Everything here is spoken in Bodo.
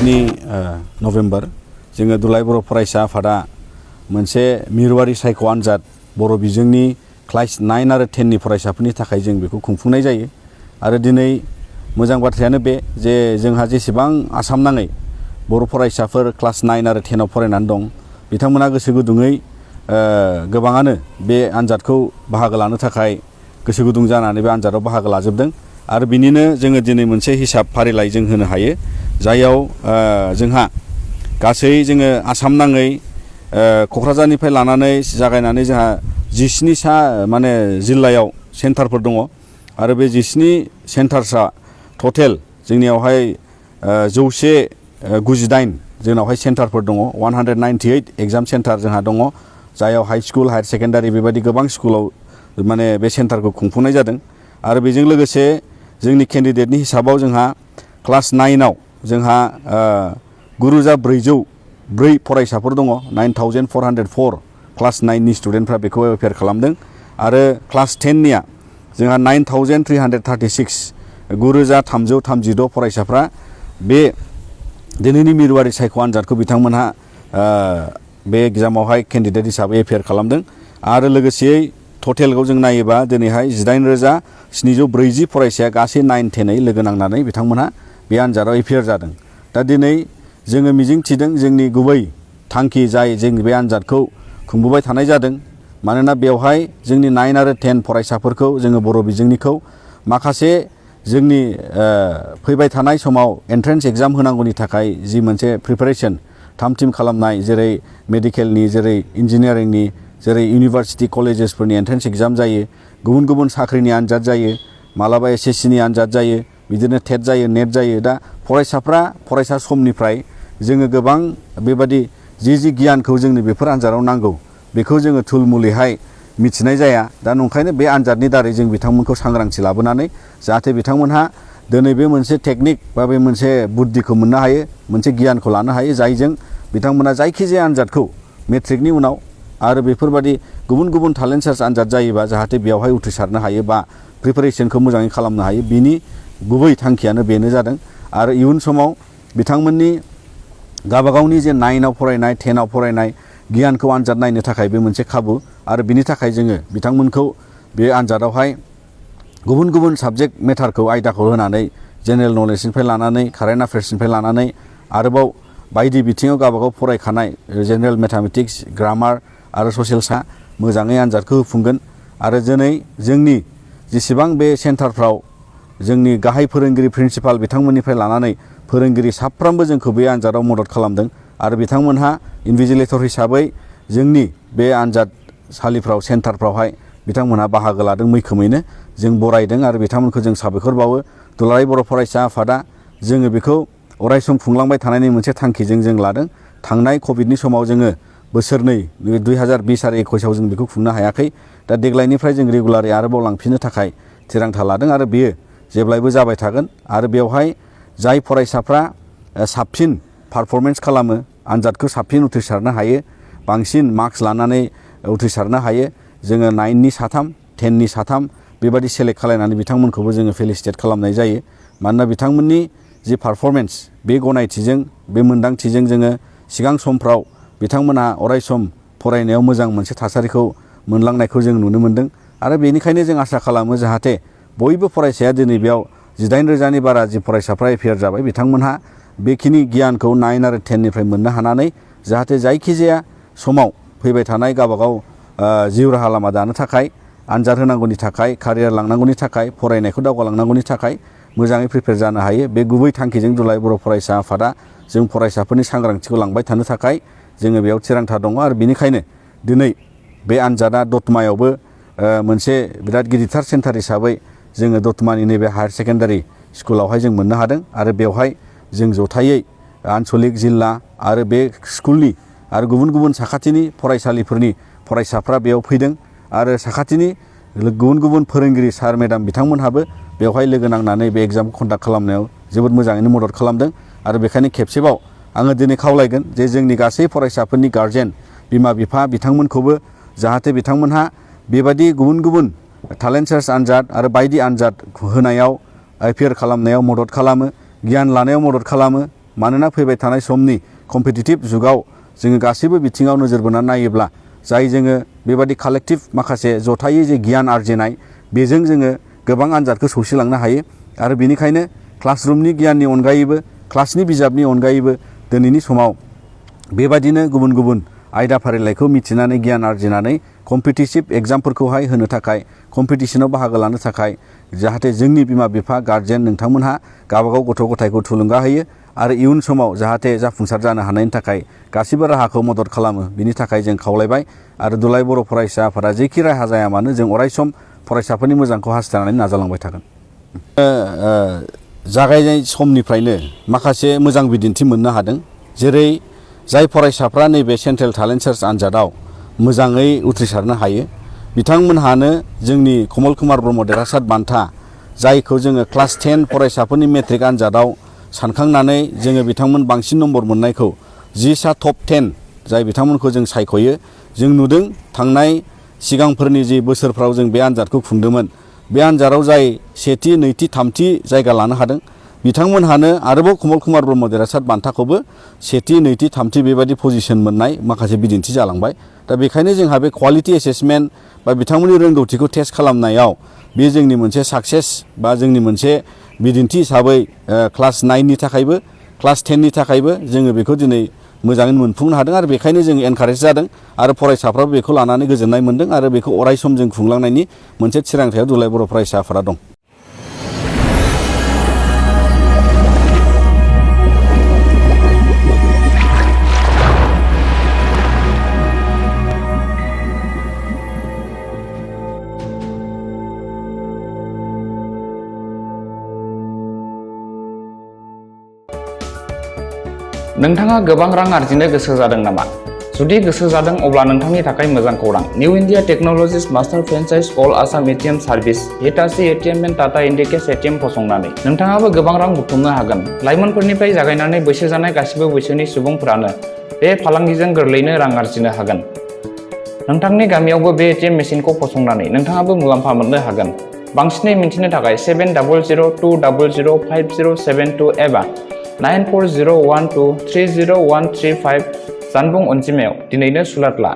27 नभेम्बर जोङो दुलाराय बर' फरायसा आफादा मोनसे मिरुआरि सायख' आनजाद बर' बिजोंनि क्लास 9 आरो 10 नि फरायसाफोरनि थाखाय जों बेखौ खुंफुंनाय जायो आरो दिनै मोजां बाथ्रायानो बे जे जोंहा जेसेबां आसाम नाङै बर' फरायसाफोर क्लास 9 आरो 10 आव फरायनानै दं बिथांमोना गोसो गुदुङै गोबाङानो बे आनजादखौ बाहागो लानो थाखाय गोसो गुदुं जानानै बे आनजादाव बाहागो लाजोबदों आरो बिनिनो जोङो दिनै मोनसे हिसाब फारिलाइ जों होनो हायो जायाव जोंहा गासै जोङो आसाम नाङै क'क्राझारनिफ्राय लानानै जागायनानै जोंहा 17 माने जिल्लायाव सेन्टारफोर दङ आरो बे 17 सेन्टारसा टटेल जोंनियावहाय 198 जोंनावहाय सेन्टारफोर दङ 198 एग्जाम सेन्टार जोंहा दङ जायाव हाई स्कुल हायार सेकेन्डारि बेबायदि गोबां स्कुलाव माने बे सेन्टारखौ खुंफुंनाय जादों आरो बेजों लोगोसे जोंनि केन्डिडेटनि हिसाबाव जोंहा क्लास 9 आव जोंहा 9404 फरायसाफोर दङ 9404 क्लास 9 नि स्टुडेन्टफ्रा बेखौ एपियार खालामदों आरो क्लास 10 निया जोंहा 9336 9336 फरायसाफ्रा बे दिनैनि मिरुआरि सायख' आनजादखौ बिथांमोनहा बे एग्जामावहाय केन्डिडेट हिसाबै एपियार खालामदों आरो लोगोसेयै टटेलखौ जों नायोबा दिनैहाय 18740 फरायसाया गासै 9-10 लोगो नांनानै बिथांमोनहा बे आनजादाव एपियार जादों दा दिनै जोङो मिजिंथिदों जोंनि गुबै थांखि जाय जों बे आनजादखौ खुंबोबाय थानाय जादों मानोना बेवहाय जोंनि 9 आरो 10 फरायसाफोरखौ जोङो बर' बिजोंनिखौ माखासे जोंनि फैबाय थानाय समाव एन्ट्रेन्स एग्जाम होनांगौनि थाखाय जि मोनसे प्रिपारेसन थाम-थिम खालामनाय जेरै मेडिकेलनि जेरै इन्जिनियारिंनि जेरै इउनिभार्सिटि कलेजेसफोरनि एन्ट्रेन्स एग्जाम जायो गुबुन गुबुन साख्रिनि आनजाद जायो मालाबा एसएससिनि आनजाद जायो बिदिनो टेट जायो नेट जायो दा फरायसाफ्रा फरायसा समनिफ्राय जोङो गोबां बेबादि जि गियानखौ जोंनो बेफोर आनजादाव नांगौ बेखौ जोङो थुलमुलैहाय मिथिनाय जाया दा नंखायनो बे आनजादनि दारै जों बिथांमोनखौ सांग्रांथि लाबोनानै जाहाथे बिथांमोनहा दिनै बे मोनसे टेकनिक बा बे मोनसे बुद्धिखौ मोननो हायो मोनसे गियानखौ लानो हायो जायजों बिथांमोना जायखिजाया आनजादखौ मेट्रिकनि उनाव आरो बेफोरबादि गुबुन गुबुन टेलेन्ट सार्च आनजाद जायोबा जाहाथे बेवहाय उथ्रिसारनो हायो बा प्रिपारेसनखौ मोजाङै खालामनो हायो बिनि गुबै थांखियानो बेनो जादों आरो इयुन समाव बिथांमोननि गावबागावनि जे 9 आव फरायनाय 10 आव फरायनाय गियानखौ आनजाद नायनो थाखाय बे मोनसे खाबु आरो बिनि थाखाय जोङो बिथांमोनखौ बे आनजादावहाय गुबुन गुबुन साबजेक्ट मेटारखौ आयदाखौ होनानै जेनेरेल नलेजनिफ्राय लानानै कारेन्ट एफेयार्सनिफ्राय लानानै आरोबाव बायदि बिथिङाव गावबागाव फरायखानाय जेनेरेल मेथामेटिक्स ग्रामार आरो ससियेल्सआ मोजाङै आनजादखौ होफुंगोन आरो दिनै जोंनि जेसेबां बे सेन्टारफ्राव जोंनि गाहाय फोरोंगिरि प्रिन्सिपाल बिथांमोननिफ्राय लानानै फोरोंगिरि साफ्रोमबो जोंखौ बे आनजादाव मदद खालामदों आरो बिथांमोनहा इनभिजिलेटर हिसाबै जोंनि बे आनजादसालिफ्राव सेन्टारफ्रावहाय बिथांमोनहा बाहागो लादों मैखोमैनो जों बरायदों आरो बिथांमोनखौ जों साबायखर बावो दुलाराय बर' फरायसा आफादा जोङो बेखौ अरायसम खुंलांबाय थानायनि मोनसे थांखिजों जों लादों थांनाय कभिडनि समाव जोङो बोसोरनै 2020 आरो 21आव जों बेखौ खुंनो हायाखै दा देग्लायनिफ्राय जों रेगुलारै आरोबाव लांफिननो थाखाय थिरांथा लादों आरो बेयो जेब्लायबो जाबाय थागोन आरो बेवहाय जाय फरायसाफ्रा साबसिन पारफरमेन्स खालामो आनजादखौ साबसिन उथ्रिसारनो हायो बांसिन मार्क्स लानानै उथ्रिसारनो हायो जोङो 9 नि 3 10 नि 3 बेबादि सेलेक्ट खालामनानै बिथांमोनखौबो जोङो फेलिसिटेट खालामनाय जायो मानोना बिथांमोननि जि पारफरमेन्स बे गनायथिजों बे मोन्दांथिजों जोङो सिगां समफ्राव बिथांमोनहा अरायसम फरायनायाव मोजां मोनसे थासारिखौ मोनलांनायखौ जों नुनो मोन्दों आरो बेनिखायनो जों आसा खालामो जाहाथे बयबो फरायसाया दिनै बेयाव 18,000नि बारा जि फरायसाफ्रा एपियार जाबाय बिथांमोनहा बेखिनि गियानखौ 9 आरो 10 निफ्राय मोननो हानानै जाहाथे जायखिजाया समाव फैबाय थानाय गावबागाव जिउ राहा लामा दानो थाखाय आनजाद होनांगौनि थाखाय कारियार लांनांगौनि थाखाय फरायनायखौ दावगालांनांगौनि थाखाय मोजाङै प्रिपेयार जानो हायो बे गुबै थांखिजों दुलाराय बर' फरायसा आफादा जों फरायसाफोरनि सांग्रांथिखौ लांबाय थानो थाखाय जोङो बेयाव थिरांथा दङ आरो बेनिखायनो दिनै बे आनजादा दतमायावबो मोनसे बिराद गिदिरथार सेन्टार हिसाबै जोङो दतमानि नैबे हायार सेकेन्डारि स्कुलावहाय जों मोननो हादों आरो बेवहाय जों जथायै आनसलिक जिल्ला आरो बे स्कुलनि आरो गुबुन गुबुन साखाथिनि फरायसालिफोरनि फरायसाफ्रा बेयाव फैदों आरो साखाथिनि गुबुन गुबुन फोरोंगिरि सार मेडाम बिथांमोनहाबो बेवहाय लोगो नांनानै बे एग्जाम कन्डाक्ट खालामनायाव जोबोद मोजाङैनो मदद खालामदों आरो बेखायनो खेबसेबाव आङो दिनै खावलायगोन जे जोंनि गासै फरायसाफोरनि गार्जेन बिमा बिफा बिथांमोनखौबो जाहाथे बिथांमोनहा बेबादि गुबुन गुबुन टेलेन्ट सार्च आनजाद आरो बायदि आनजाद होनायाव एपियार खालामनायाव मदद खालामो गियान लानायाव मदद खालामो मानोना फैबाय थानाय समनि कम्पिटिटिभ जुगाव जोङो गासैबो बिथिङाव नोजोर बोनानै नायोब्ला जाय जोङो बेबादि कालेक्टिभ माखासे जथायै जे गियान आरजिनाय बेजों जोङो गोबां आनजादखौ सौसिलांनो हायो आरो बेनिखायनो क्लासरुमनि गियाननि अनगायैबो क्लासनि बिजाबनि अनगायैबो दिनैनि समाव बेबादिनो गुबुन गुबुन आयदा फारिलाइखौ मिथिनानै गियान आरजिनानै कम्पिटिटिभ एग्जामफोरखौहाय होनो थाखाय कम्पिटिशनाव बाहागो लानो थाखाय जाहाथे जोंनि बिमा बिफा गार्जेन नोंथांमोनहा गावबागाव गथ' गथायखौ थुलुंगा होयो आरो इयुन समाव जाहाथे जाफुंसार जानो हानायनि थाखाय गासिबो राहाखौ मदद खालामो बिनि थाखाय जों खावलायबाय आरो दुलाराय बर' फरायसा आफादा जेखि राहा जाया मानो जों अरायसम फरायसाफोरनि मोजांखौ हास्थायनानै नाजालांबाय थागोन। जागायनाय समनिफ्रायनो माखासे मोजां बिदिन्थि मोननो हादों जेरै जाय फरायसाफ्रा नैबे सेन्ट्रेल टेलेन्ट सार्च आनजादाव मोजाङै उथ्रिसारनो हायो बिथांमोनहानो जोंनि कमल कुमार ब्रह्म देरहासार बान्था जायखौ जोङो क्लास 10 फरायसाफोरनि मेट्रिक आनजादाव सानखांनानै जोङो बिथांमोन बांसिन नम्बर मोननायखौ 10सा टप 10 जाय बिथांमोनखौ जों सायख'यो जों नुदों थांनाय सिगांफोरनि जि बोसोरफ्राव जों बे आनजादखौ खुंदोंमोन बे आनजादाव जाय सेथि नैथि थामथि जायगा लानो हादों बिथांमोनहानो आरोबाव कमल कुमार ब्रह्म देरहासार बान्थाखौबो सेथि नैथि थामथि बेबायदि पजिशन मोननाय माखासे बिदिन्थि जालांबाय दा बेखायनो जोंहा बे क्वालिटी एसेसमेन्ट बा बिथांमोननि रोंगौथिखौ टेस्ट खालामनायाव बे जोंनि मोनसे साक्सेस बा जोंनि मोनसे बिदिन्थि हिसाबै क्लास 9नि थाखायबो क्लास 10नि थाखायबो जोङो बेखौ दिनै मोजाङै मोनफुंनो हादों आरो बेखायनो जों एनकारेज जादों आरो फरायसाफ्राबो बेखौ लानानै गोजोननाय मोनदों आरो बेखौ अरायसम जों खुंलांनायनि मोनसे थिरांथायाव दुलाराय बर' फरायसा आफादा दं। नोंथाङा गोबां रां आरजिनो गोसो जादों नामा? जुदि गोसो जादों अब्ला नोंथांनि थाखाय मोजां खौरां। New India technologies master franchise all Assam ATM service Hitachi ATM and Tata Indicash ATM फसंनानै नोंथाङाबो गोबां रां बुथुमनो हागोन। लाइमोनफोरनिफ्राय जागायनानै बैसो जानाय गासिबो बैसोनि सुबुंफोरानो बे फालांगिजों गोरलैयैनो रां आरजिनो हागोन। नोंथांनि गामियावबो बे एटिएम मेसिनखौ फसंनानै नोंथाङाबो मुलाम्फा मोननो हागोन। बांसिनै मिन्थिनो थाखाय 7002005072 एबा 9401230135 जानबुं अनजिमायाव दिनैनो सुलाद ला।